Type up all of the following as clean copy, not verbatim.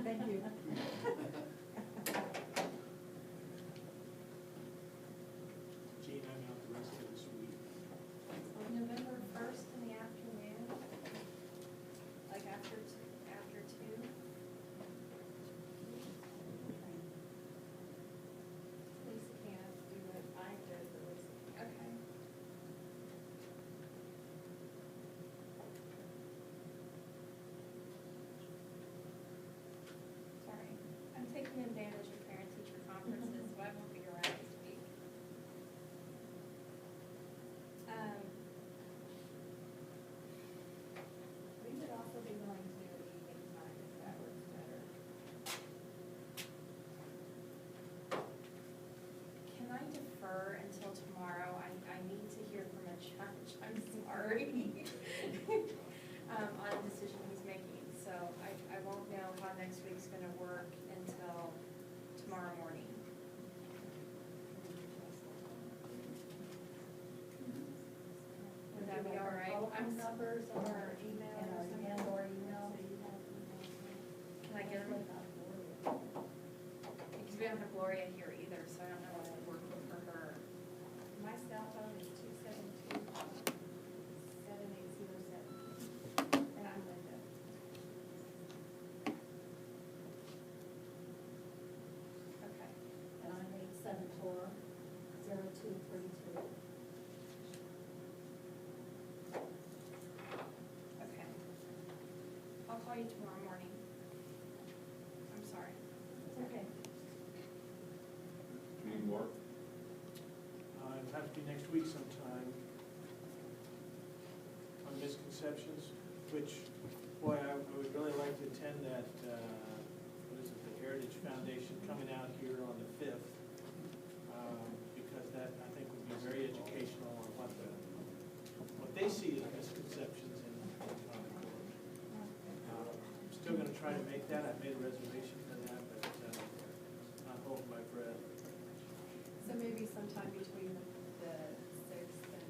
Thank you. Gene, I'm out the rest of this week. November 1st in the afternoon, like after 2. Lisa can't do it. I did, but Lisa can't. Okay. Sorry, I'm taking advantage of parent-teacher conferences, so I won't be around this week. We would also be willing to do evening time if that works better. Can I defer until tomorrow? I need to hear from a judge, I'm sorry, on a decision he's making. So I won't know how next week's gonna work until tomorrow morning. Would that be all right? Telephone numbers or email or something? And/or email. Can I get them? Because we don't have Gloria here either, so I don't know what would work for her. My cell phone is 272-7807, and I'm Linda. Okay. And I'm 874-0232. Okay. I'll call you tomorrow morning. I'm sorry. It's okay. Meeting work? It'll have to be next week sometime. On misconceptions, which, boy, I would really like to attend that, what is it, the Heritage Foundation coming out here on the 5th. Because that, I think, would be very educational on what they see as misconceptions in Common Core. I'm still gonna try to make that. I've made a reservation for that, but not holding my breath. So maybe sometime between the 6th and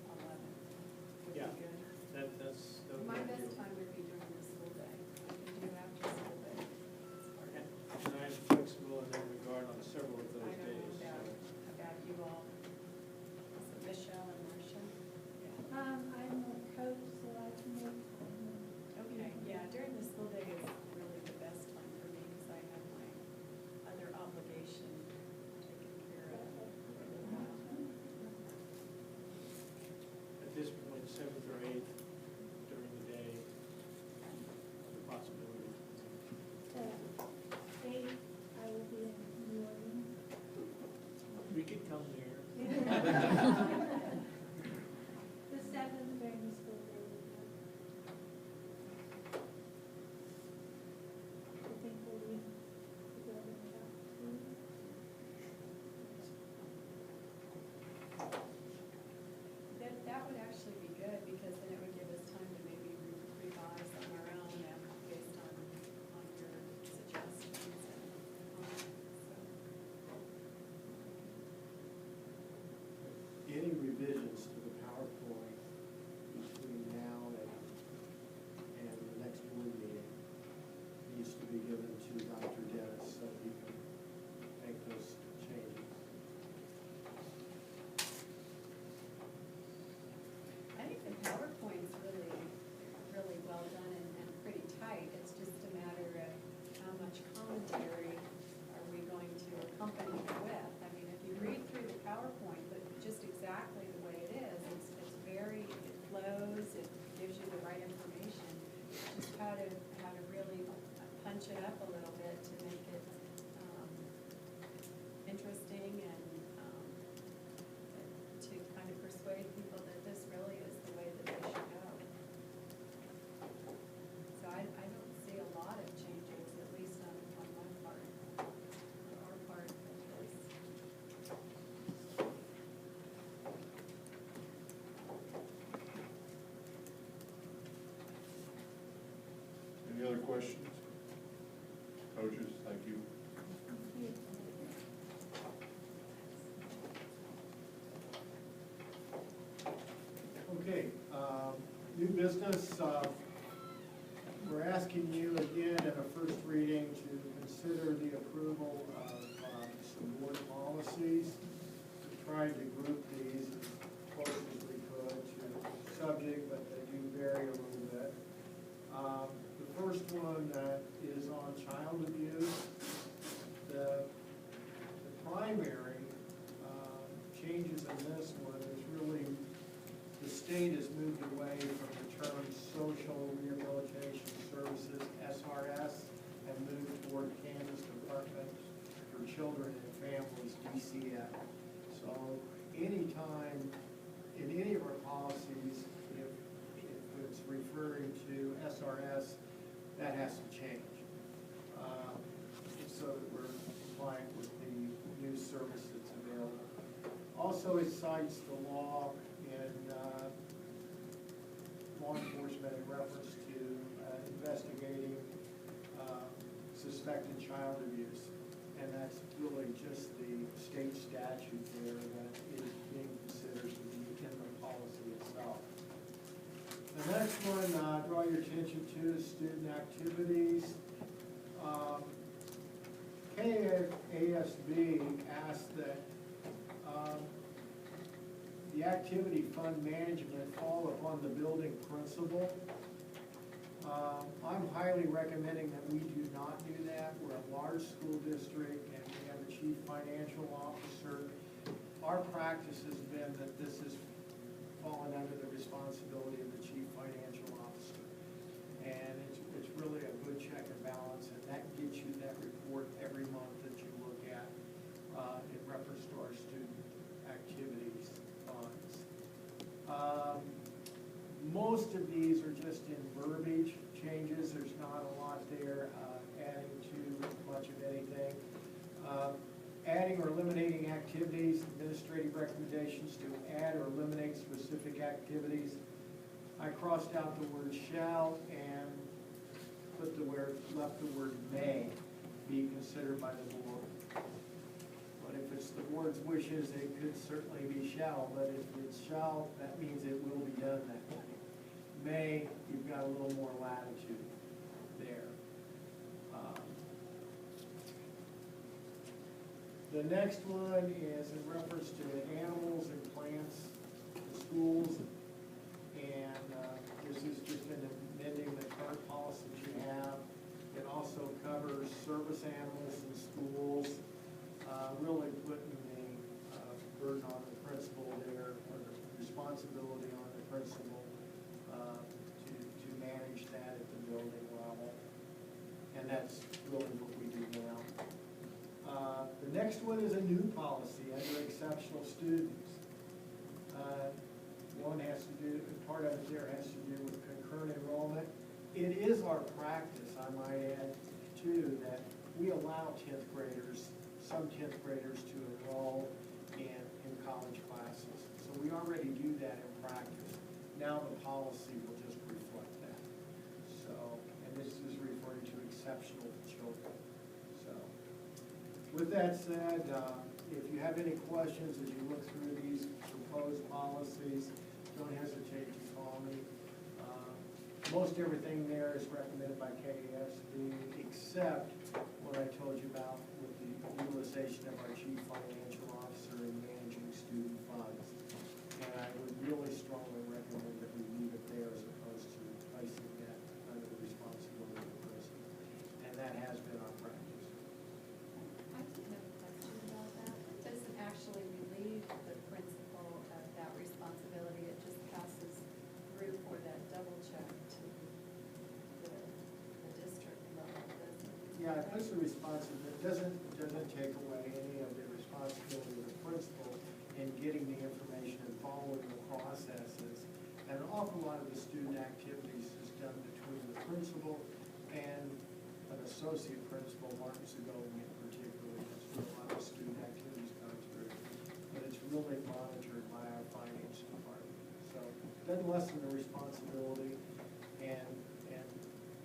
11th would Yeah. be good. That would My be best ideal. time would be during the school day. I can do after school day. And I'm flexible in that regard on several of I those don't days. know about you all. Is it Michelle and Marcia? Yeah. I'm a coach, so I can make. Okay, yeah, during the school day is really the best time for me because I have my other obligation taken care of. At this point, 7th or 8th during the day, the possibility. Eight, I will be in New Orleans. We could come there. The 7th during the school day. I think we'll be together about 2. That would actually be good because then it would give us time to maybe revise on our own and based on your suggestions and Any revisions to the PowerPoint between now and the next board meeting needs to be given to Dr. Dennis so he can make those changes. I think the PowerPoint's really, really well done and pretty tight. It's just a matter of how much commentary are we going to accompany it with. I mean, if you read through the PowerPoint, but just exactly the way it is, it's very, it flows, it gives you the right information. Just how to really punch it up a little bit to make it interesting and to kind of persuade people that this really is the way that they should go. So I don't see a lot of changes, at least on my part, on our part of this. Any other questions? Coaches, thank you. Okay, new business, we're asking you again a first reading to consider the approval of some board policies. We tried to group these as close as we could to subject, but they do vary a little bit. The first one is on child abuse. The primary changes in this one is really the state has moved away from the term social rehabilitation services, SRS, and moved toward Kansas Department for Children and Families, DCF. So anytime, in any of our policies, if it's referring to SRS, that has to change. So that we're compliant with the new service that's available. Also, it cites the law in law enforcement in reference to investigating suspected child abuse. And that's really just the state statute there that is being considered to be in the policy itself. The next one, draw your attention to is student activities. KASB asked that the activity fund management fall upon the building principal. I'm highly recommending that we do not do that. We're a large school district and we have a chief financial officer. Our practice has been that this has fallen under the responsibility of the chief financial officer. And it's really a good check and balance, and that gets you that report every month that you look at in reference to our student activities funds. Most of these are just in verbiage changes. There's not a lot there adding too much of anything. Adding or eliminating activities, administrative recommendations to add or eliminate specific activities. I crossed out the word shall and put left the word may be considered by the board. But if it's the board's wishes, it could certainly be shall, but if it's shall, that means it will be done that way. May, you've got a little more latitude there. The next one is in reference to animals and plants in schools. And this is just an amending the current policy that you have. It also covers service animals in schools, really putting the burden on the principal there, or the responsibility on the principal to manage that at the building level. And that's really what we do now. The next one is a new policy under exceptional students. One has to do, part of it there has to do with concurrent enrollment. It is our practice, I might add, too, that we allow 10th graders, some 10th graders to enroll in college classes. So we already do that in practice. Now the policy will just reflect that. So, and this is referring to exceptional children. So, with that said, if you have any questions as you look through these proposed policies, don't hesitate to call me. Most everything there is recommended by KASB, except what I told you about with the utilization of our chief financial officer in managing student funds. And I would really strongly recommend that we leave it there as opposed to placing that under the responsibility of the principal. And that has been our practice. I do have a question about that. It doesn't actually relieve the principal of that responsibility. It just passes through for that double check to the district level, doesn't it? Yeah, it puts the responsibility, it doesn't take away any of the responsibility of the principal in getting the information and following the processes. And an awful lot of the student activities is done between the principal and an associate principal, Martin Segovia in particular. That's where a lot of student activities come through. But it's really monitored by our finance department. So it doesn't lessen the responsibility, and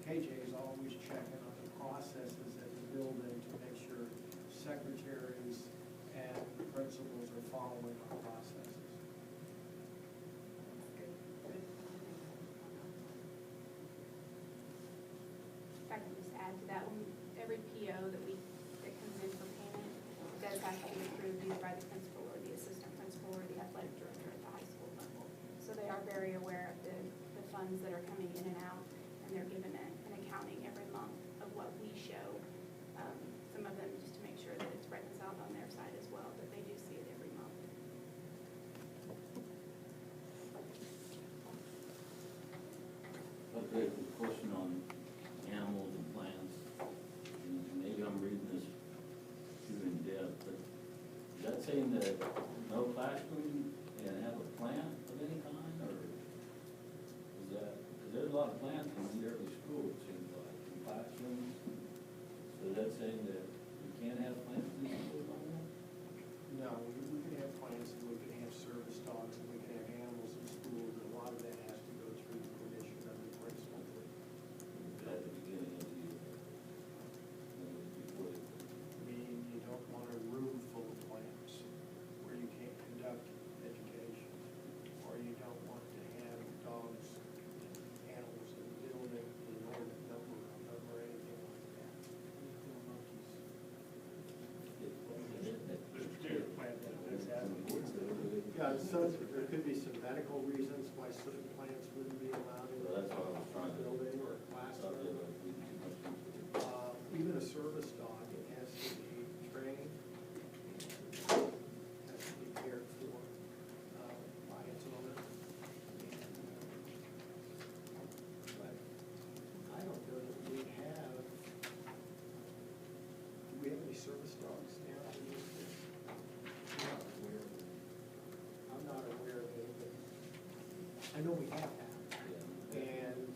KJ is always checking on the processes at the building to make sure secretaries and principals are following our processes. That's good. Good. if I can just add to that one, every PO that comes in for payment, does have to be approved either by the principal or the assistant principal or the athletic director at the high school level. So they are very aware of the funds that are coming in and out, and they're given an accounting every month of what we show. Some of them just to make sure that it's reconciled on their side as well, but they do see it every month. Okay, a question on animals and plants. And maybe I'm reading this too in depth, but is that saying that no classroom can have a plant of any kind, or is that, because there's a lot of plants in every school, it seems like, in classrooms. So is that saying that we can't have plants in schools no more? No, we can have plants, and we can have service dogs, and we can have animals in schools, and a lot of that has to go through the permission of the principal. At the beginning of the year? Before I mean, you don't want a room full of plants where you can't conduct education, or you don't want to have dogs, animals in the building, an inordinate number of them, or anything like that. There's a particular plant that's having. Yeah, so there could be some medical reasons why certain plants wouldn't be allowed in Well, that's what I was a trying to. building or a classroom. Even a service dog, it has to be trained, has to be cared for by its owner. But I don't know that we have, do we have any service dogs now in this district? I'm not aware of it, but I know we have that. And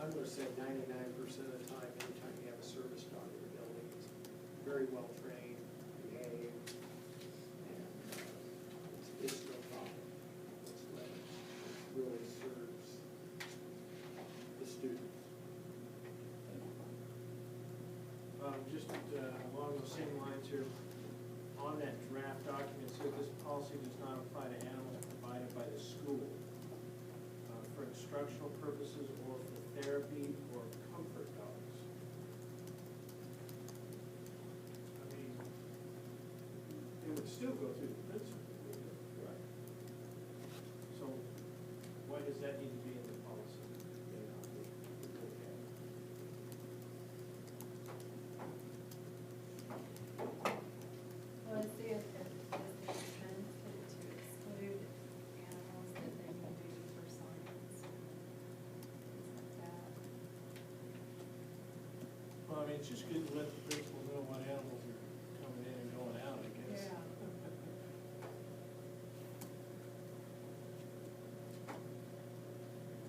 I'm gonna say 99% of the time, anytime you have a service dog in the building, it's very well trained, behaved, and it's no problem. It really serves the student. Just along those same lines here, on that draft document, said this policy does not apply to animals provided by the school for instructional purposes or for therapy or comfort dogs. I mean, it would still go through the principal, wouldn't it? Right. So why does that need to be in the policy? Well, let's see if it is the intent to exclude animals that they can do for science and things like that. Well, I mean, it's just good to let the principal know what animals are coming in and going out, I guess. Yeah.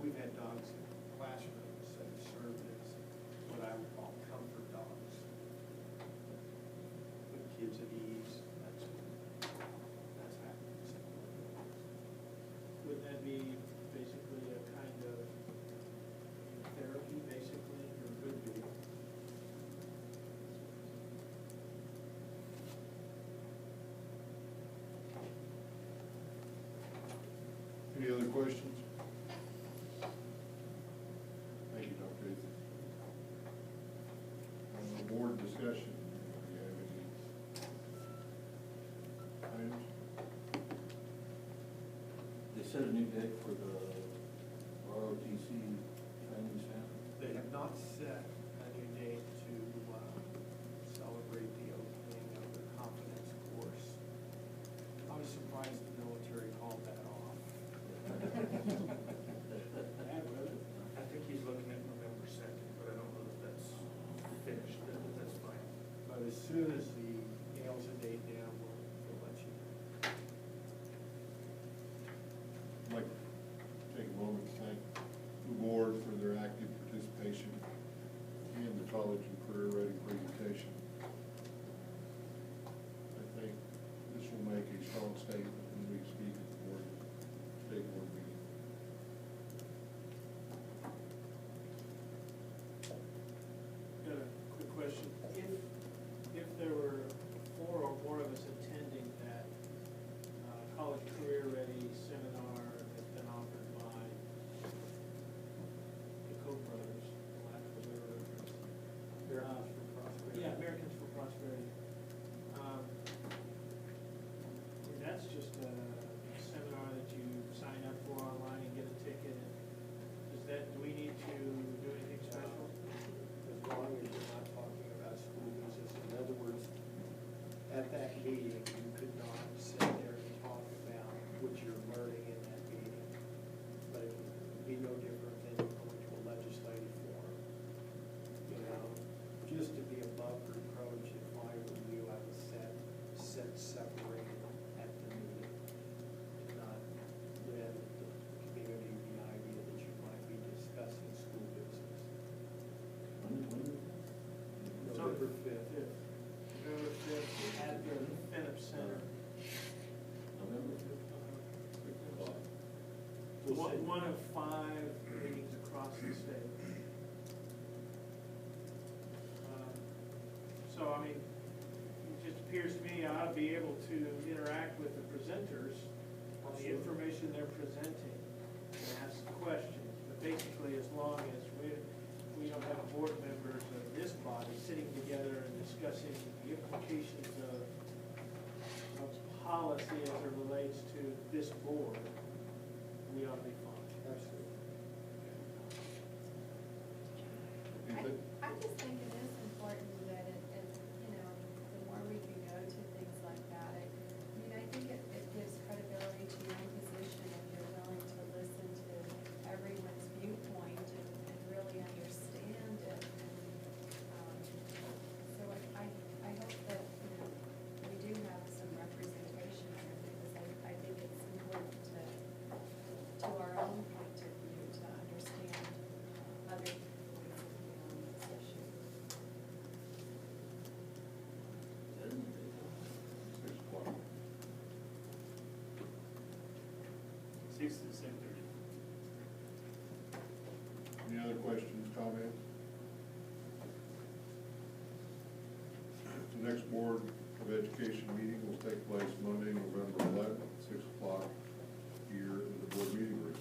We've had dogs in classrooms that have served as what I would call comfort dogs. Put kids at ease, that's happened. Would that be basically a kind of therapy, basically, or could be? Any other questions? Thank you, Dr. Ethan. On the board discussion, do you have any items? They set a new date for the ROTC training center. They have not set a new date to celebrate the opening of the confidence course. I was surprised the military called that off. I think he's looking at November 2nd, but I don't know that that's finished, but that's fine. But as soon as he nails a date down, we'll let you know. I'd like to take a moment to thank the board for their active participation in the college and career ready presentation. I think this will make a strong statement when we speak at the board, state board meeting. Got a quick question. If there were meeting, you could not sit there and talk about what you're learning in that meeting. But it would be no different than going to a legislative forum. You know, just to be above reproach, if I were you, I would set separated at the meeting. To not let the community the idea that you might be discussing school business. November 5th. November 5th at the Phillips Center. November fifth. We'll say- One of 5 meetings across the state. So, I mean, it just appears to me I ought to be able to interact with the presenters on the information they're presenting and ask questions. But basically, as long as we don't have board members of this body sitting together and discussing the implications of policy as it relates to this board, we ought to be fine. Absolutely. Anything? I just think it is important that you know, the more we can go to things like that, I think it gives credibility to your own position if you're willing to listen to everyone's viewpoint and really understand it. So I hope that, you know, we do have some representation here because I think it's important to our own point of view to understand other points of view on this issue. 6 o'clock. 6 to 7:30. Any other questions, comments? The next Board of Education meeting will take place Monday, November 11th, 6 o'clock here in the board meeting room.